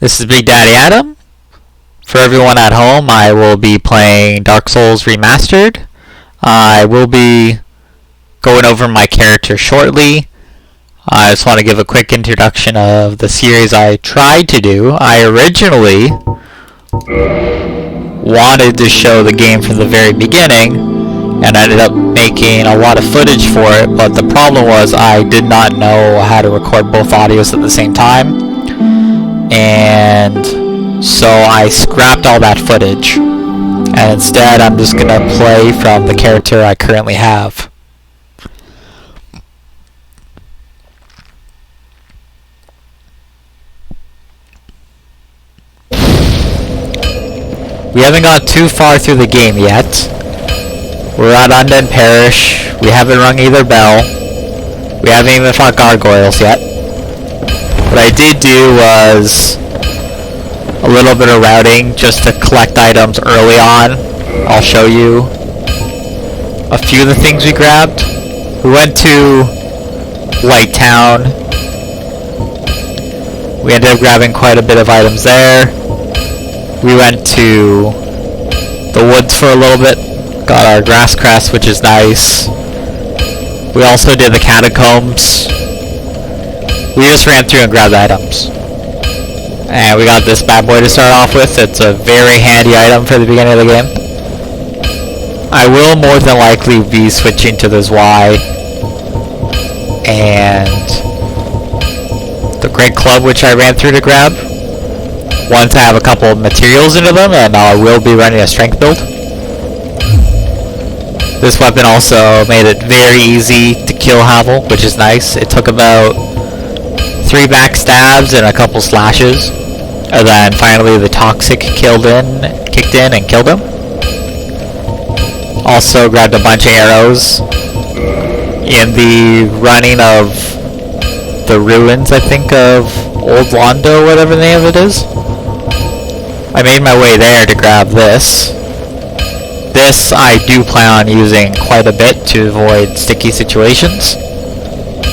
This is Big Daddy Adam. For everyone at home, I will be playing Dark Souls Remastered. I will be going over my character shortly. I just want to give a quick introduction of the series I tried to do. I originally wanted to show the game from the very beginning, and I ended up making a lot of footage for it, but the problem was I did not know how to record both audios at the same time. And so I scrapped all that footage, and instead I'm just gonna play from the character I currently have. We haven't got too far through the game yet. We're at Undead Parish. We haven't rung either bell. We haven't even fought gargoyles yet. What I did do was a little bit of routing just to collect items early on. I'll show you a few of the things we grabbed. We went to White Town. We ended up grabbing quite a bit of items there. We went to the woods for a little bit. Got our grass crest, which is nice. We also did the catacombs. We just ran through and grabbed items. And we got this bad boy to start off with. It's a very handy item for the beginning of the game. I will more than likely be switching to the Y and the Great Club, which I ran through to grab. Once I have a couple of materials into them, and I will be running a strength build. This weapon also made it very easy to kill Havel, which is nice. It took about 3 backstabs and a couple slashes, and then finally the toxic kicked in and killed him. Also grabbed a bunch of arrows in the running of the ruins, I think, of Old Londo, whatever the name of it is. I made my way there to grab this. This I do plan on using quite a bit to avoid sticky situations.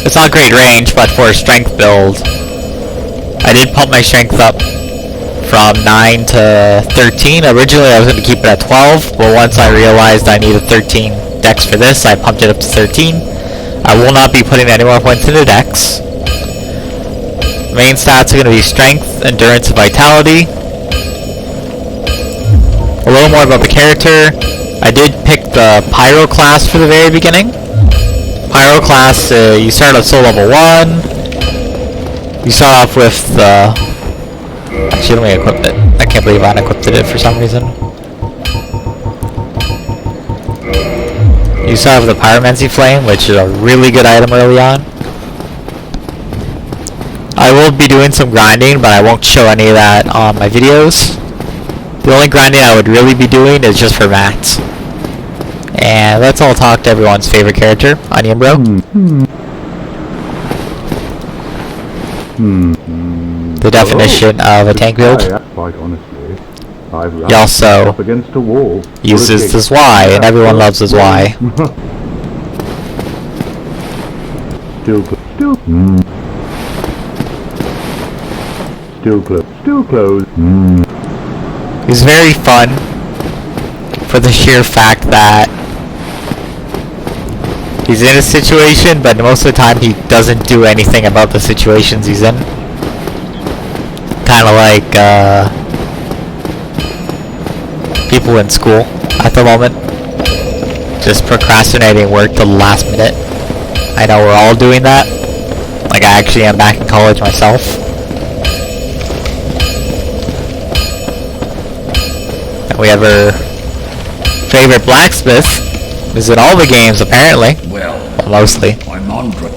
It's not great range, but for a strength build, I did pump my strength up from 9 to 13. Originally I was going to keep it at 12, but once I realized I needed 13 dex for this, I pumped it up to 13. I will not be putting any more points into dex. Main stats are going to be strength, endurance, and vitality. A little more about the character. I did pick the Pyro class for the very beginning. Pyro class, you start at soul level 1. You start off with the... Actually, let me equip it. I can't believe I unequipped it for some reason. You start off with the Pyromancy Flame, which is a really good item early on. I will be doing some grinding, but I won't show any of that on my videos. The only grinding I would really be doing is just for mats. And let's all talk to everyone's favorite character, Onion Bro. The definition of a tank build. Quite honestly, He also up against a wall. uses the Y, and everyone loves his Y. Still closed. He's very fun for the sheer fact that he's in a situation, but most of the time he doesn't do anything about the situations he's in. Kind of like people in school at the moment, just procrastinating work till the last minute. I know we're all doing that. Like, I actually am back in college myself. And we have our favorite blacksmith. Is in all the games, apparently. Well, mostly. I'm Andre.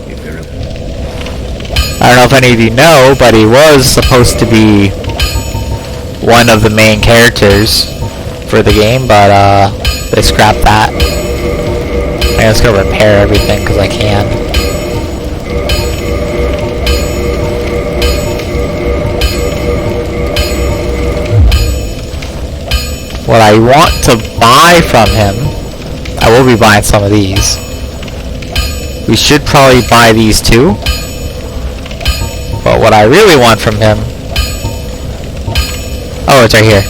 I don't know if any of you know, but he was supposed to be one of the main characters for the game, but they scrapped that. I'm just gonna repair everything because I can. What I want to buy from him, I will be buying some of these. We should probably buy these too. But what I really want from him Oh, it's right here.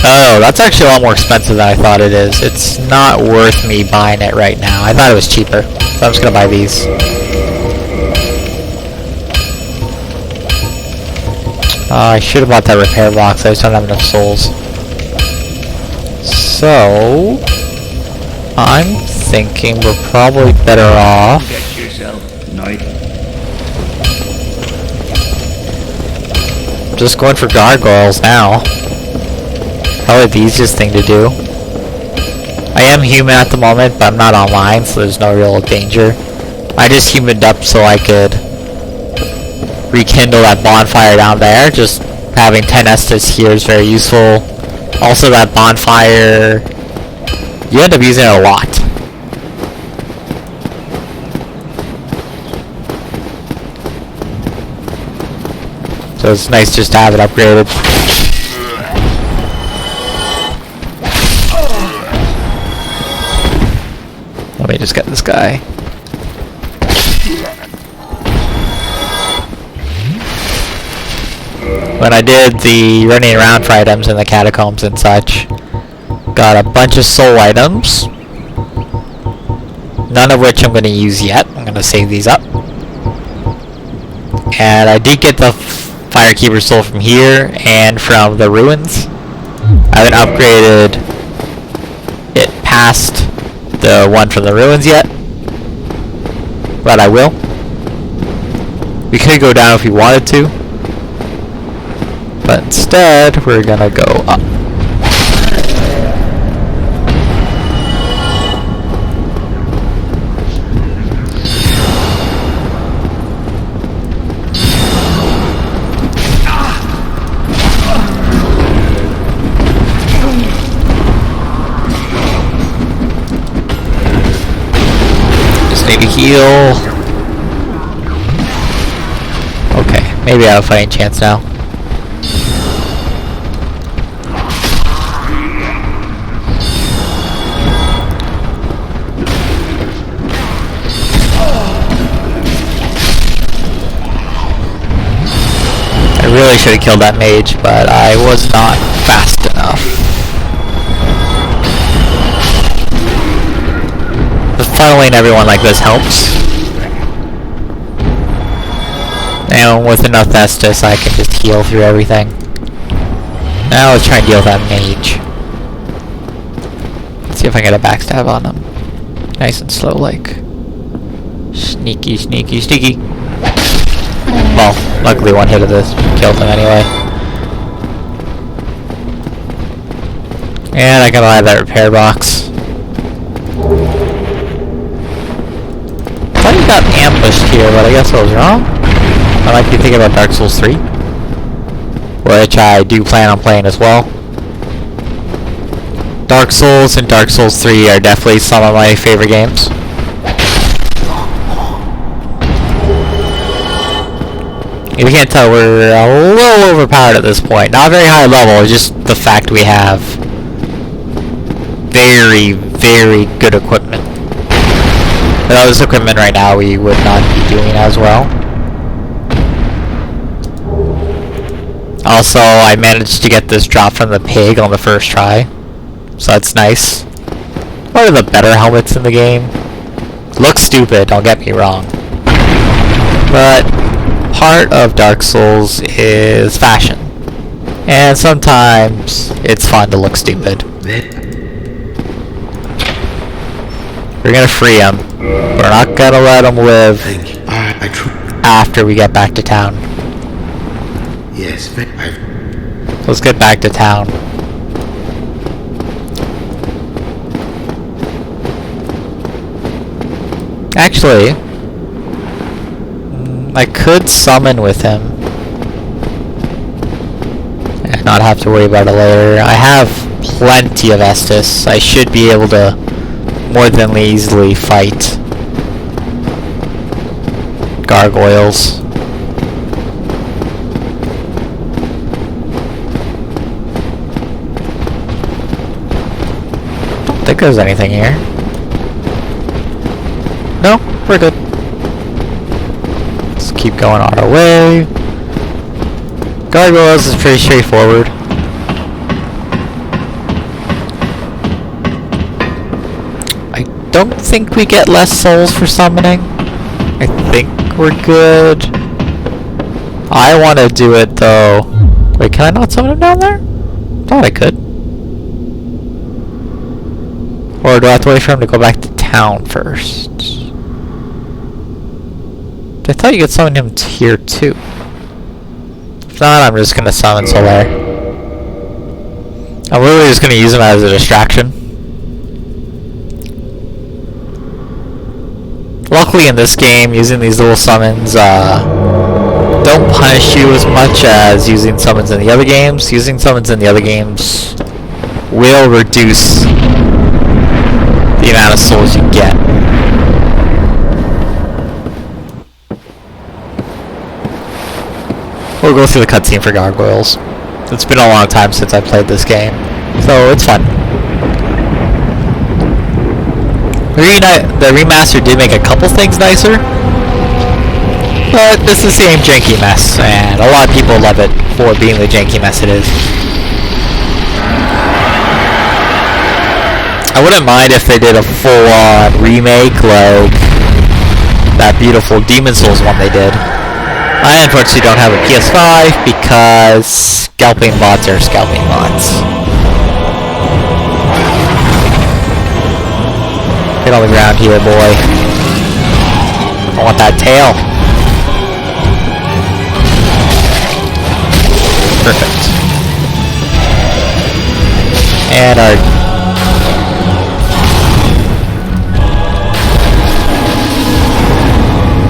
Oh, that's actually a lot more expensive than I thought it is. It's not worth me buying it right now. I thought it was cheaper. So I'm just gonna buy these. I should have bought that repair box. I just don't have enough souls. So I'm thinking we're probably better off. Get yourself night. Just going for gargoyles now. Probably the easiest thing to do. I am human at the moment, but I'm not online, so there's no real danger. I just humaned up so I could rekindle that bonfire down there. Just having 10 Estus here is very useful. Also, that bonfire, you end up using it a lot. So it's nice just to have it upgraded. Let me just get this guy. When I did the running around for items in the catacombs and such, got a bunch of soul items. None of which I'm going to use yet. I'm going to save these up. And I did get the Firekeeper soul from here and from the ruins. I haven't upgraded it past the one from the ruins yet, but I will. We could go down if we wanted to, but instead we're gonna go up. Need a heal. Okay, maybe I have a fighting chance now. I really should have killed that mage, but I was not fast enough. Funneling everyone like this helps. And with enough Estus I can just heal through everything. Now let's try and deal with that mage. Let's see if I can get a backstab on him. Nice and slow like. Sneaky, sneaky, sneaky. Well, luckily one hit of this killed him anyway. And I can buy that repair box. I thought he got ambushed here, but I guess I was wrong. I might be thinking about Dark Souls 3, which I do plan on playing as well. Dark Souls and Dark Souls 3 are definitely some of my favorite games. If you can't tell, we're a little overpowered at this point. Not very high level, just the fact we have very, very good equipment. Without this equipment right now, we would not be doing as well. Also, I managed to get this drop from the pig on the first try, so that's nice. One of the better helmets in the game. Looks stupid, don't get me wrong. But part of Dark Souls is fashion. And sometimes it's fun to look stupid. We're gonna free him. We're not gonna let him live after we get back to town. Yes, Let's get back to town. Actually, I could summon with him and not have to worry about it later. I have plenty of Estus. I should be able to more than easily fight gargoyles. Don't think there's anything here. No, we're good. Let's keep going on our way. Gargoyles is pretty straightforward. don't think we get less souls for summoning. I think we're good. I want to do it though. Wait, can I not summon him down there? Thought I could. Or do I have to wait for him to go back to town first? I thought you could summon him here too. If not, I'm just gonna summon Solaire. I'm literally just gonna use him as a distraction. Luckily in this game, using these little summons don't punish you as much as using summons in the other games. Using summons in the other games will reduce the amount of souls you get. We'll go through the cutscene for gargoyles. It's been a long time since I played this game, so it's fun. The remaster did make a couple things nicer, but it's the same janky mess, and a lot of people love it for being the janky mess it is. I wouldn't mind if they did a full-on remake like that beautiful Demon Souls one they did. I unfortunately don't have a PS5 because scalping bots are scalping bots. Get on the ground here, boy. I want that tail. Perfect. And our...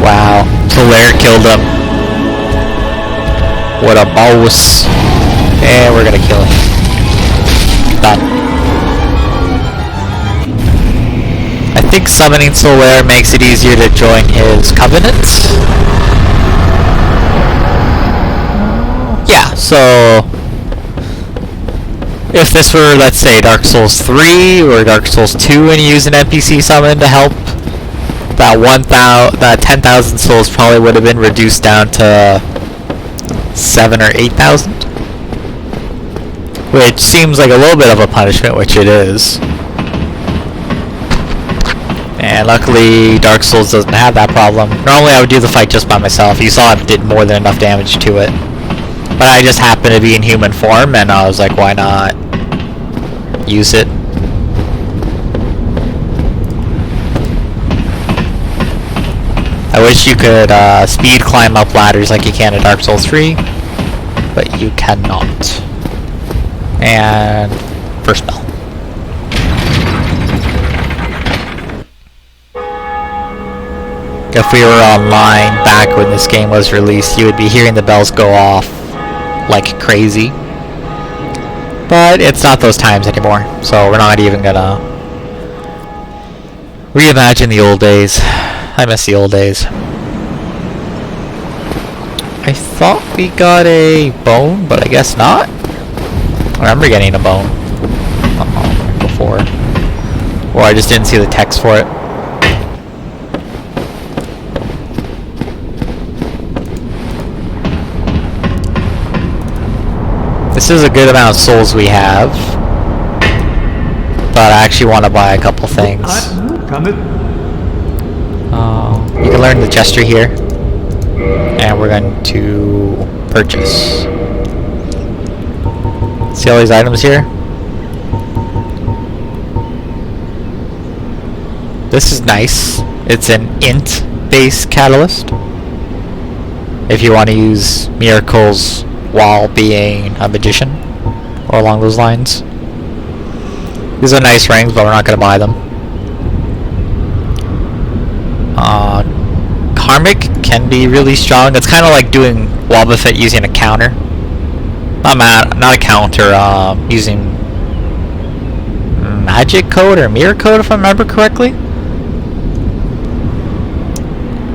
Wow. Solaire killed him. What a boss. And we're gonna kill him. Done. I think summoning Solaire makes it easier to join his covenant. Yeah, so if this were, let's say, Dark Souls 3 or Dark Souls 2 and you use an NPC summon to help, that 10,000 souls probably would have been reduced down to 7 or 8,000. Which seems like a little bit of a punishment, which it is. And luckily, Dark Souls doesn't have that problem. Normally I would do the fight just by myself. You saw it did more than enough damage to it. But I just happened to be in human form, and I was like, why not use it? I wish you could speed climb up ladders like you can in Dark Souls 3, but you cannot. And first bell. If we were online back when this game was released, you would be hearing the bells go off like crazy. But it's not those times anymore, so we're not even gonna reimagine the old days. I miss the old days. I thought we got a bone, but I guess not. I remember getting a bone before. Or I just didn't see the text for it. This is a good amount of souls we have. But I actually want to buy a couple things. You can learn the gesture here. And we're going to purchase. See all these items here? This is nice. It's an int-based catalyst. If you want to use miracles while being a magician, or along those lines. These are nice rings, but we're not going to buy them. Karmic can be really strong. It's kind of like doing Wobbuffet using a counter. Not a counter, using magic code or mirror code, if I remember correctly.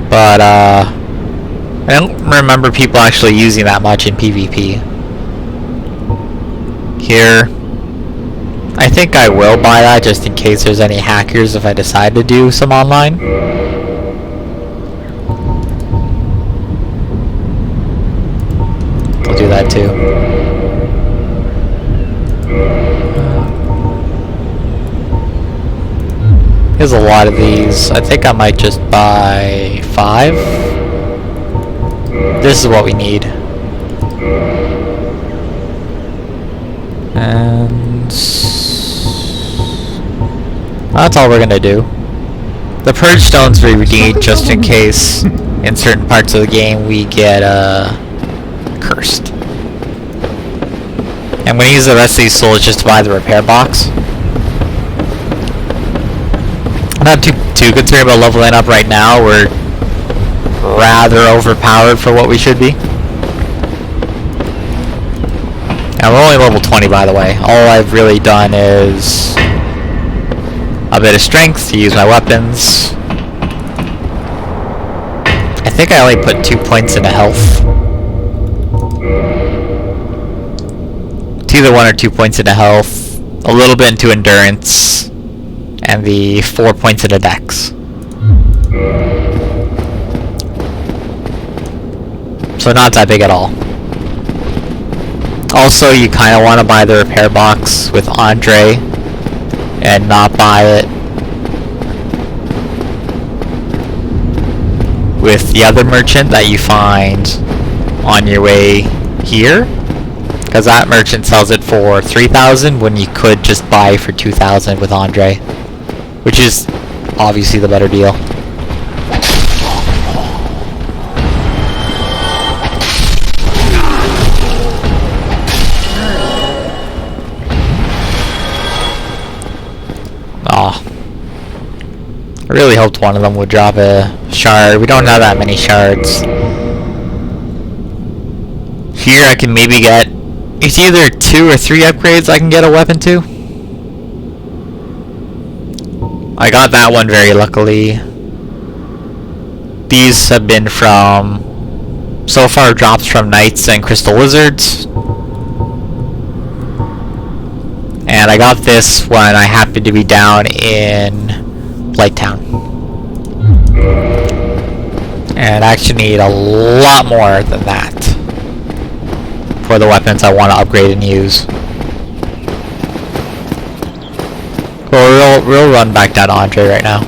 But I don't remember people actually using that much in PvP. Here, I think I will buy that just in case there's any hackers if I decide to do some online. I'll do that too. There's a lot of these. I think I might just buy 5. This is what we need. And that's all we're gonna do. The purge stones we need just in case in certain parts of the game we get cursed. I'm gonna use the rest of these souls just to buy the repair box. I'm not too concerned about leveling up right now. We're rather overpowered for what we should be. And we're only level 20, by the way. All I've really done is a bit of strength to use my weapons. I think I only put 2 points into health. It's either 1 or 2 points into health, a little bit into endurance, and the 4 points into dex. So not that big at all. Also, you kind of want to buy the repair box with Andre and not buy it with the other merchant that you find on your way here, because that merchant sells it for 3,000 when you could just buy for 2,000 with Andre, which is obviously the better deal. I really hoped one of them would drop a shard. We don't have that many shards. Here I can maybe get... It's either 2 or 3 upgrades I can get a weapon to. I got that one very luckily. These have been from... So far drops from Knights and Crystal Wizards. And I got this when I happened to be down in Blighttown. And I actually need a lot more than that for the weapons I want to upgrade and use. Well, we'll run back down to Andre right now.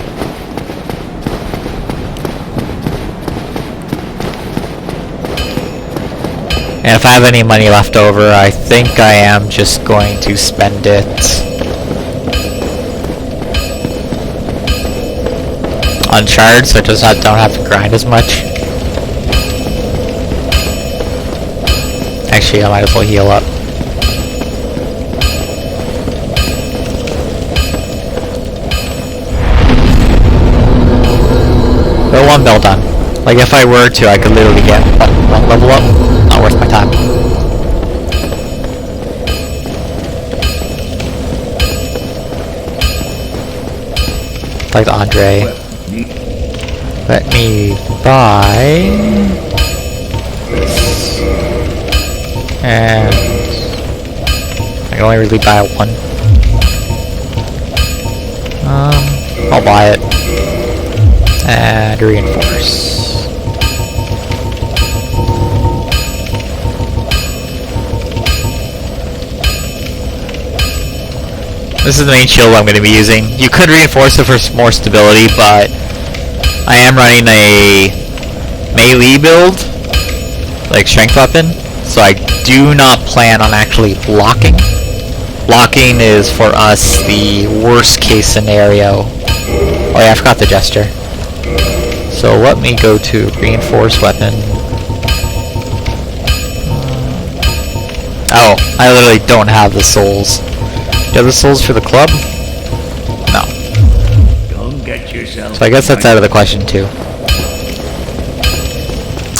And if I have any money left over, I think I am just going to spend it on shards, so I just don't have to grind as much. Actually, I might as well heal up. But one build done. Like if I were to, I could literally get one level up. Not worth my time. Like the Andre. Let me buy this. And I can only really buy one. I'll buy it. And reinforce. This is the main shield I'm going to be using. You could reinforce it for more stability, but I am running a melee build, like strength weapon, so I do not plan on actually blocking. Blocking is for us the worst case scenario. Oh yeah, I forgot the gesture. So let me go to reinforce weapon. Oh, I literally don't have the souls. Do you have the souls for the club? No. Don't get yourself. So I guess that's out of the question too.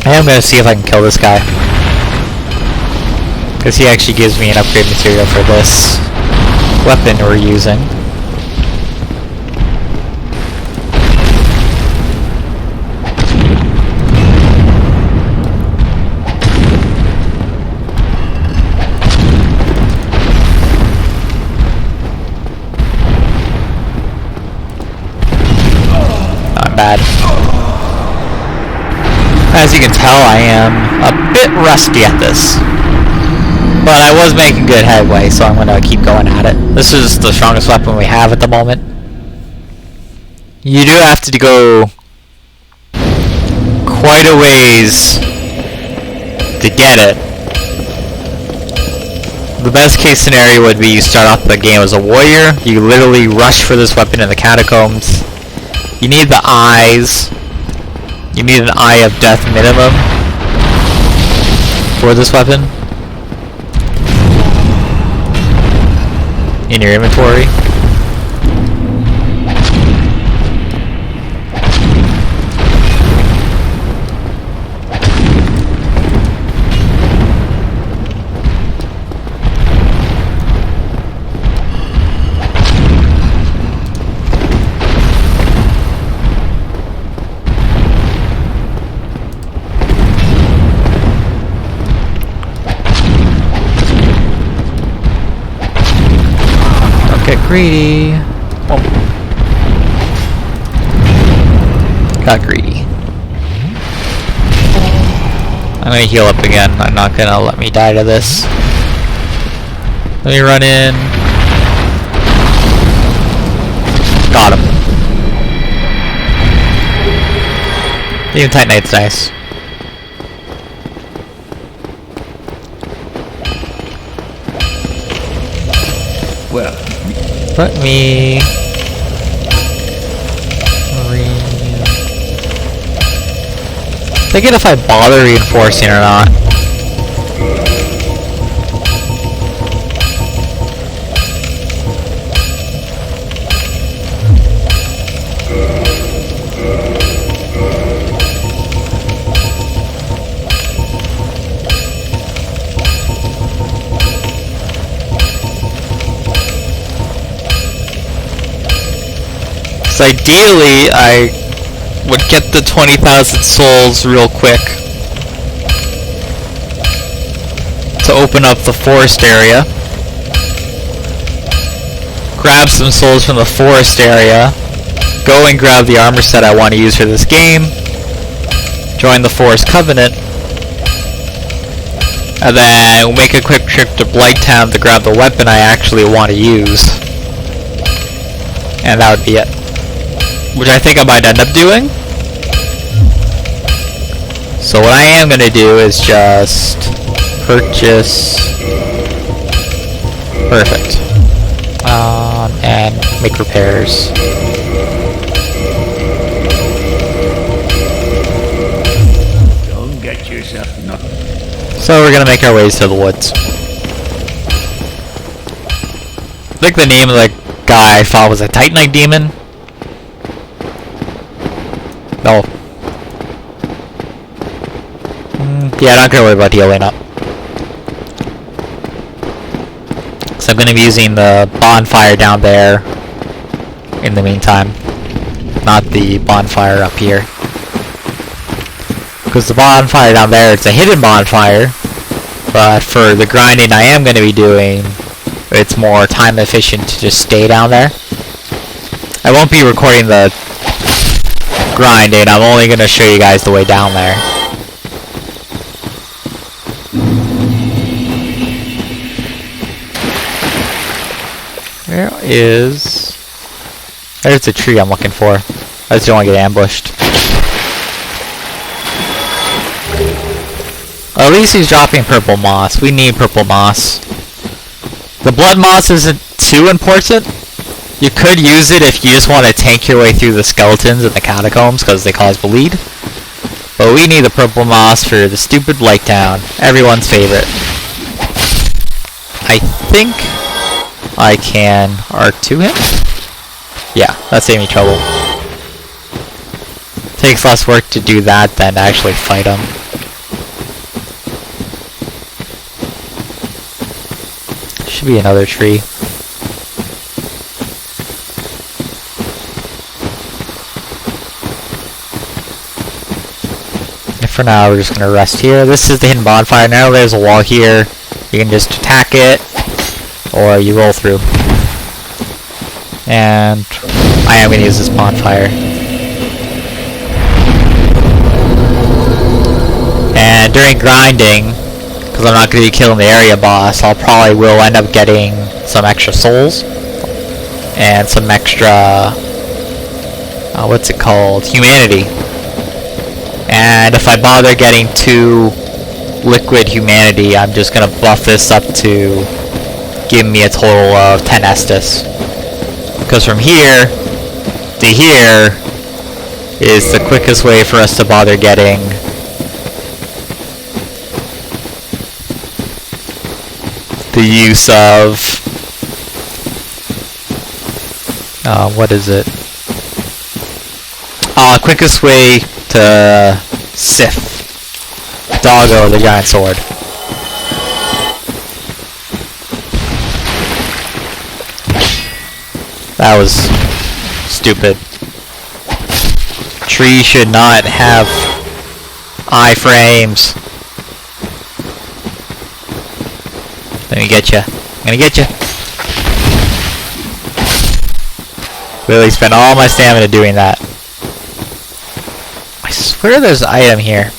I am gonna see if I can kill this guy, because he actually gives me an upgrade material for this weapon we're using. Bad. As you can tell, I am a bit rusty at this, but I was making good headway, so I'm going to keep going at it. This is the strongest weapon we have at the moment. You do have to go quite a ways to get it. The best case scenario would be you start off the game as a warrior, you literally rush for this weapon in the catacombs. You need the eyes. You need an eye of death minimum for this weapon in your inventory. Get greedy. Oh. Got greedy. I'm gonna heal up again. I'm not gonna let me die to this. Let me run in. Got him. Even Titanite's nice. Well, Let me thinking if I bother reinforcing or not. Ideally, I would get the 20,000 souls real quick to open up the forest area. Grab some souls from the forest area. Go and grab the armor set I want to use for this game. Join the Forest Covenant. And then make a quick trip to Blighttown to grab the weapon I actually want to use. And that would be it. Which I think I might end up doing. So what I am going to do is just purchase... Perfect. And make repairs. don't get yourself nothing. So we're going to make our ways to the woods. I think the name of the guy I fought was a Titanite demon. No. Yeah, not gonna worry about healing up. So I'm gonna be using the bonfire down there in the meantime. Not the bonfire up here. Because the bonfire down there, it's a hidden bonfire. But for the grinding I am gonna be doing, it's more time efficient to just stay down there. I won't be recording the grinding, I'm only going to show you guys the way down there. There's the tree I'm looking for. I just don't want to get ambushed. At least he's dropping purple moss. We need purple moss. The blood moss isn't too important. You could use it if you just want to tank your way through the skeletons in the catacombs because they cause bleed. But we need the purple moss for the stupid Blighttown. Everyone's favorite. I think I can R2 him? Yeah, that saved me trouble. Takes less work to do that than to actually fight him. Should be another tree. For now, we're just gonna rest here. This is the hidden bonfire. Now there's a wall here. You can just attack it, or you roll through. And I am gonna use this bonfire. And during grinding, because I'm not gonna be killing the area boss, I'll probably will end up getting some extra souls and some extra what's it called? Humanity. And if I bother getting 2 liquid humanity, I'm just gonna buff this up to give me a total of 10 Estus. Because from here to here is the quickest way for us to bother getting the use of what is it? Quickest way to Sif Doggo the giant sword. That was stupid. Tree should not have iframes. Let me get you. I'm gonna get you. Really spent all my stamina doing that. I swear there's an item here.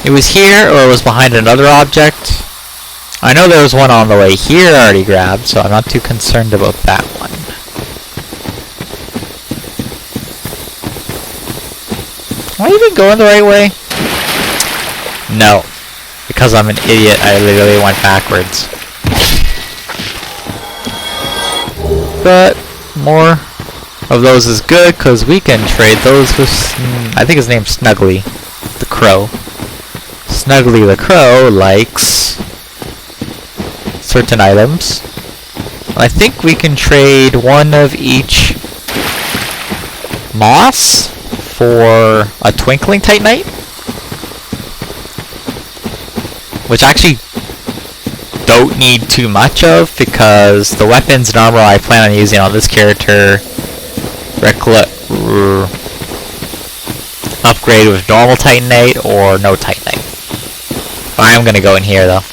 It was here or it was behind another object. I know there was one on the way here I already grabbed, so I'm not too concerned about that one. Am I even going the right way? No. Because I'm an idiot, I literally went backwards. But more of those is good, because we can trade those with... I think his name's Snuggly the Crow. Snuggly the Crow likes certain items. I think we can trade one of each moss for a Twinkling Titanite, which I actually don't need too much of because the weapons and armor I plan on using on this character upgrade with normal Titanite or no Titanite. I'm gonna go in here though.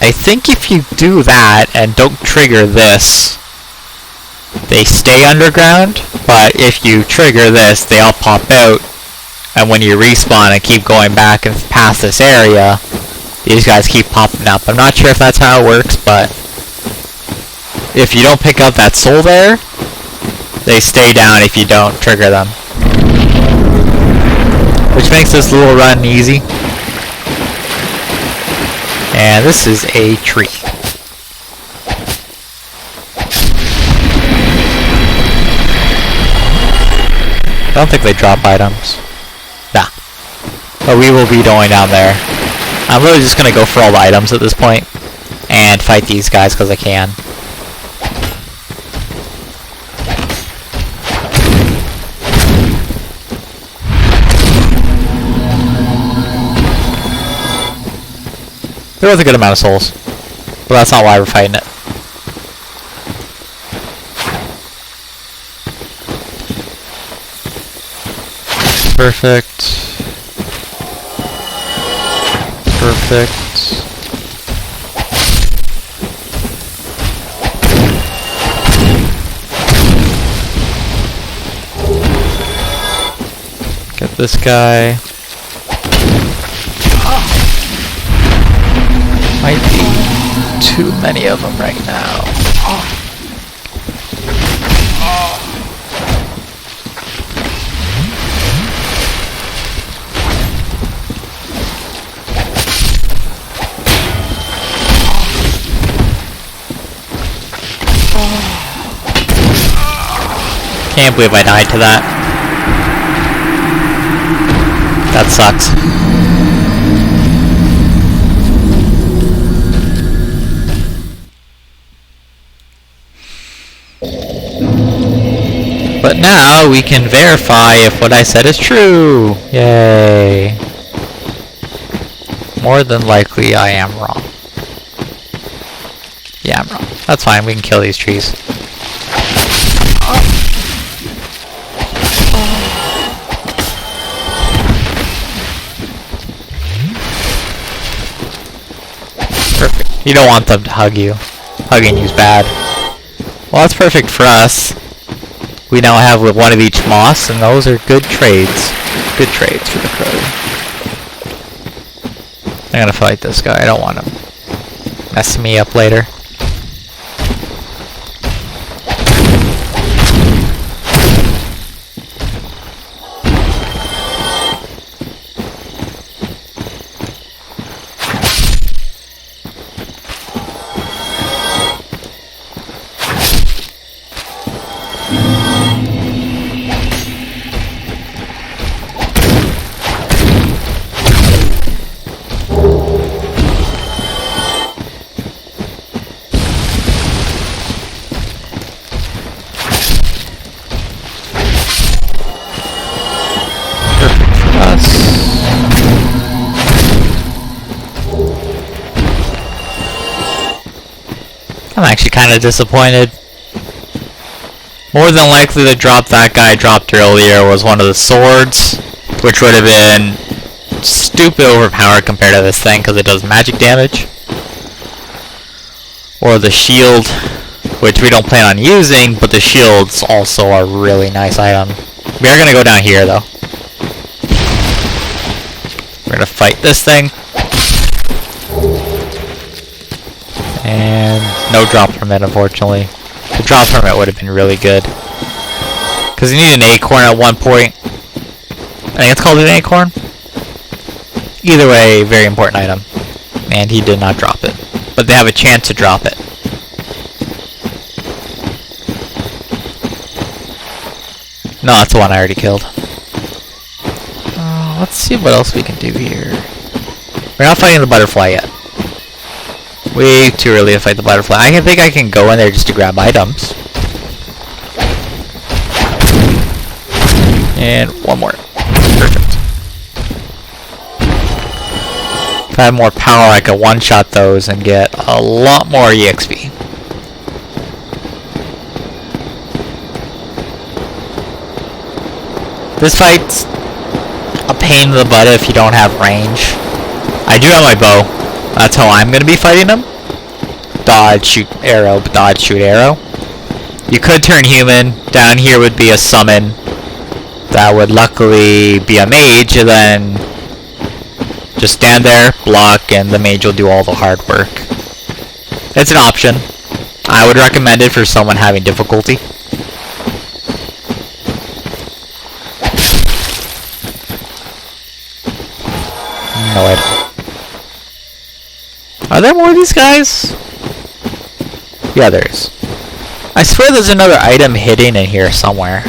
I think if you do that and don't trigger this, they stay underground, but if you trigger this, they all pop out, and when you respawn and keep going back and past this area, these guys keep popping up. I'm not sure if that's how it works, but if you don't pick up that soul there, they stay down if you don't trigger them. Which makes this little run easy. And this is a tree. I don't think they drop items. Nah. But we will be going down there. I'm really just gonna go for all the items at this point and fight these guys because I can. There was a good amount of souls, but that's not why we're fighting it. Perfect. Perfect. Get this guy. Might be too many of them right now. Can't believe I died to that. That sucks. But now we can verify if what I said is true. Yay. More than likely I am wrong. Yeah, I'm wrong. That's fine, we can kill these trees. Perfect. You don't want them to hug you. Hugging you's bad. Well, that's perfect for us. we now have with one of each moss, and those are good trades. Good trades for the crow. I'm gonna fight this guy. I don't want him messing me up later. I'm actually kind of disappointed. More than likely the drop that guy dropped earlier was one of the swords, which would have been stupid overpowered compared to this thing because it does magic damage. Or the shield, which we don't plan on using, but the shields also are a really nice item. We are going to go down here though. We're going to fight this thing. And no drop from it, unfortunately. The drop from it would have been really good. Because you need an acorn at one point. I think it's called an acorn. Either way, very important item. And he did not drop it. But they have a chance to drop it. No, that's the one I already killed. Let's see what else we can do here. We're not fighting the butterfly yet. Way too early to fight the butterfly. I think I can go in there just to grab items. And one more. Perfect. If I had more power, I could one-shot those and get a lot more EXP. This fight's a pain in the butt if you don't have range. I do have my bow. That's how I'm going to be fighting him. Dodge, shoot, arrow, dodge, shoot, arrow. You could turn human. Down here would be a summon. That would luckily be a mage, and then just stand there, block, and the mage will do all the hard work. It's an option. I would recommend it for someone having difficulty. No idea. Are there more of these guys? Yeah, there is. I swear there's another item hidden in here somewhere.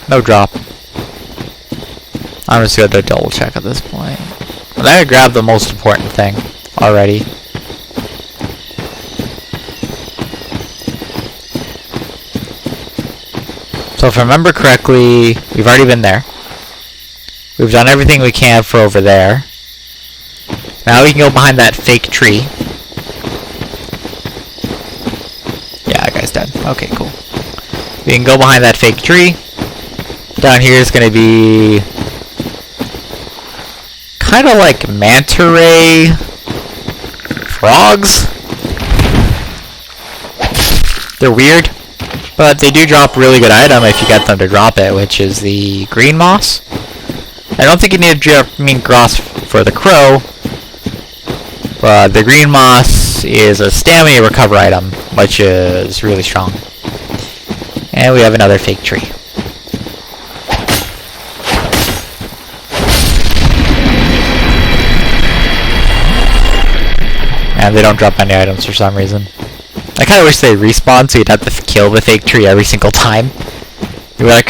No drop. I'm just gonna double check at this point. But I grabbed the most important thing already. So if I remember correctly, we've already been there. We've done everything we can for over there. Now we can go behind that fake tree. Yeah, that guy's dead. Okay, cool. We can go behind that fake tree. Down here is going to be kind of like manta ray frogs. They're weird. But they do drop really good item if you get them to drop it, which is the green moss. I don't think you need to drop grass for the crow, but the green moss is a stamina recover item, which is really strong. And we have another fake tree. And they don't drop any items for some reason. I kind of wish they respawn so you'd have to kill the fake tree every single time. You'd be like,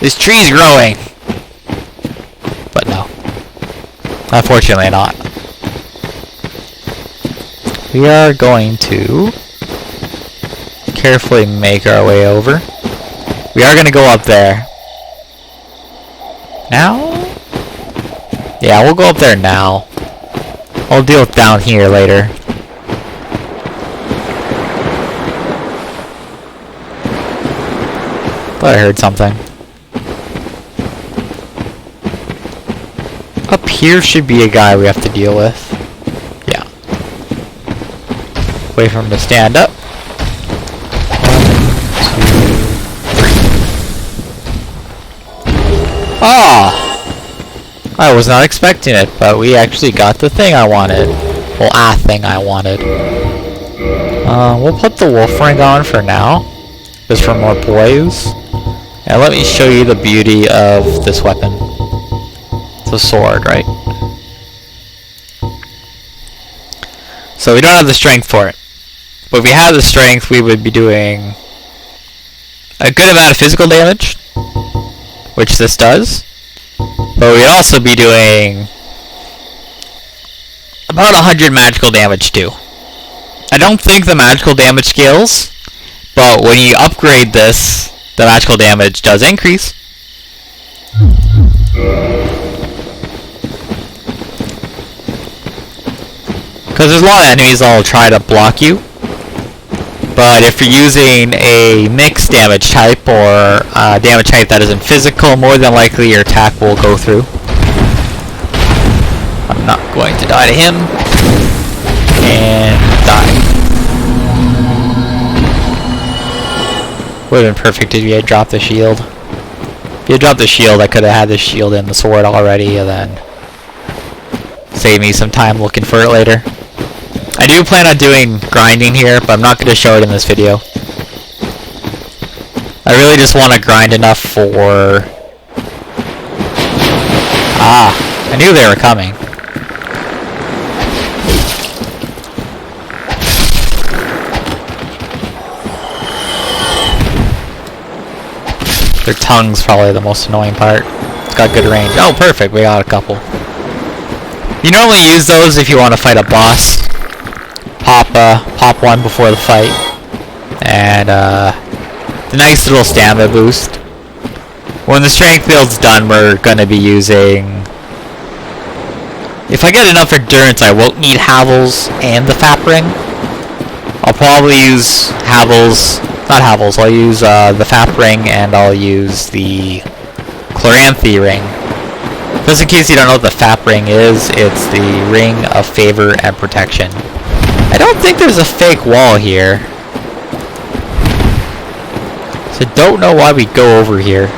this tree's growing! But no. Unfortunately not. We are going to carefully make our way over. We are going to go up there. Now? Yeah, we'll go up there now. I'll deal with down here later. Thought I heard something. Up here should be a guy we have to deal with. Yeah. Wait for him to stand up. 1, 2, 3. Ah! I was not expecting it, but we actually got the thing I wanted. Well, a thing I wanted. We'll put the wolf ring on for now, just for more poise. And let me show you the beauty of this weapon. It's a sword, right? So we don't have the strength for it. But if we had the strength, we would be doing a good amount of physical damage, which this does. But we'd also be doing about 100 magical damage too. I don't think the magical damage scales, but when you upgrade this, the magical damage does increase. Because there's a lot of enemies that'll try to block you. But if you're using a mixed damage type or damage type that isn't physical, more than likely your attack will go through. I'm not going to die to him. And die. Would have been perfect if you had dropped the shield. If you had dropped the shield, I could have had the shield and the sword already, and then save me some time looking for it later. I do plan on doing grinding here, but I'm not going to show it in this video. I really just want to grind enough for... Ah, I knew they were coming. Their tongue's probably the most annoying part. It's got good range. Oh, perfect, we got a couple. You normally use those if you want to fight a boss. Pop one before the fight, and the nice little stamina boost. When the strength build's done, we're gonna be using. If I get enough endurance, I won't need Havels and the Fap ring. I'll probably use not Havels. I'll use the Fap ring, and I'll use the Chloranthy ring. Just in case you don't know what the Fap ring is, it's the ring of favor and protection. I don't think there's a fake wall here. So don't know why we go over here.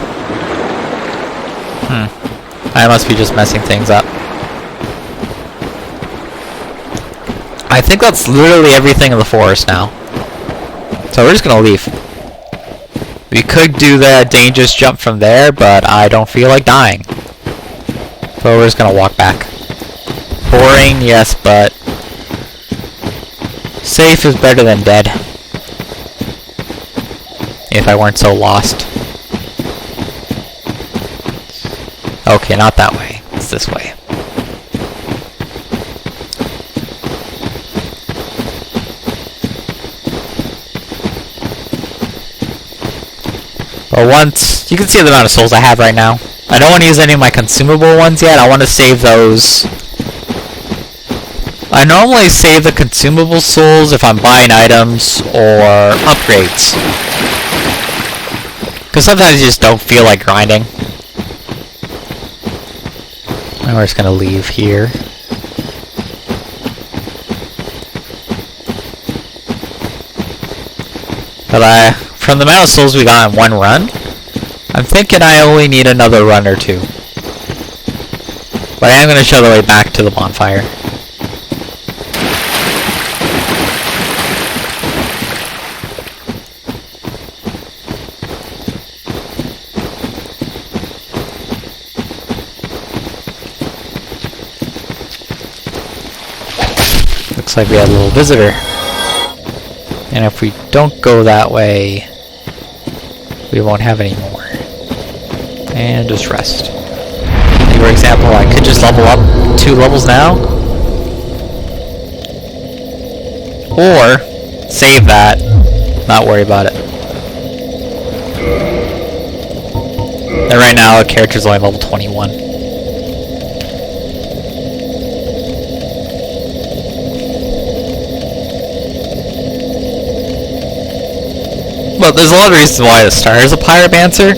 I must be just messing things up. I think that's literally everything in the forest now. So we're just gonna leave. We could do the dangerous jump from there, but I don't feel like dying. So we're just gonna walk back. Boring, yes, but safe is better than dead. If I weren't so lost. Okay, not that way. It's this way. But once... You can see the amount of souls I have right now. I don't want to use any of my consumable ones yet. I want to save those... I normally save the consumable souls if I'm buying items or upgrades. Because sometimes you just don't feel like grinding. And we're just going to leave here. But from the amount of souls we got in one run, I'm thinking I only need another run or two. But I am going to show the way back to the bonfire. Looks like we had a little visitor. And if we don't go that way, we won't have any more. And just rest. For example, I could just level up 2 levels now. Or save that, not worry about it. And right now, our character's only level 21. But there's a lot of reasons why it starts as a pyromancer.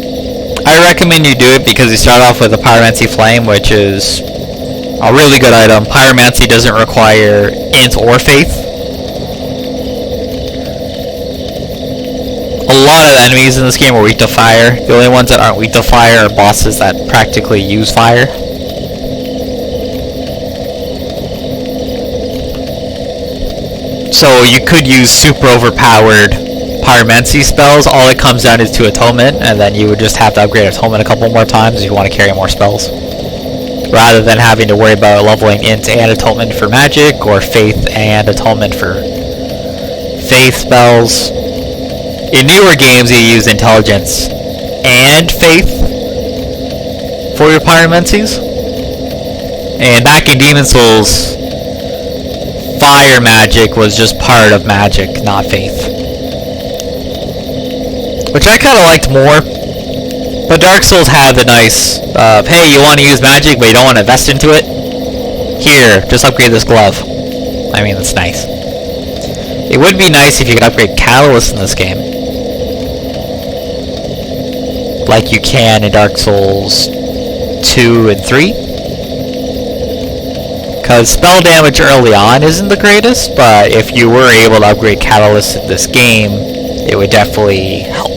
I recommend you do it because you start off with a pyromancy flame, which is a really good item. Pyromancy doesn't require int or faith. lot of the enemies in this game are weak to fire. The only ones that aren't weak to fire are bosses that practically use fire. So you could use super overpowered pyromancy spells. All it comes down is to atonement, and then you would just have to upgrade atonement a couple more times if you want to carry more spells. Rather than having to worry about leveling int and atonement for magic, or faith and atonement for faith spells. In newer games you use intelligence and faith for your pyromancies. And back in Demon Souls, fire magic was just part of magic, not faith. Which I kind of liked more. But Dark Souls had the nice, hey, you want to use magic but you don't want to invest into it? Here, just upgrade this glove. I mean, that's nice. It would be nice if you could upgrade Catalyst in this game. Like you can in Dark Souls 2 and 3. Because spell damage early on isn't the greatest, but if you were able to upgrade Catalyst in this game, it would definitely help.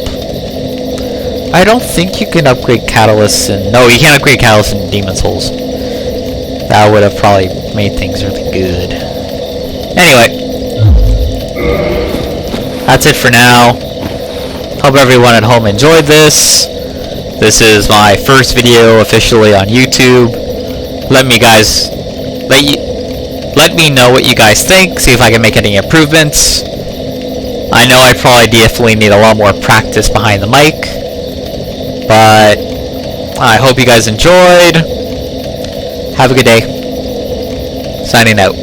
I don't think you can upgrade Catalyst in... No, you can't upgrade Catalyst in Demon Souls. That would have probably made things really good. Anyway. That's it for now. Hope everyone at home enjoyed this. This is my first video officially on YouTube. Let me know what you guys think. See if I can make any improvements. I know I probably definitely need a lot more practice behind the mic. But I hope you guys enjoyed. Have a good day. Signing out.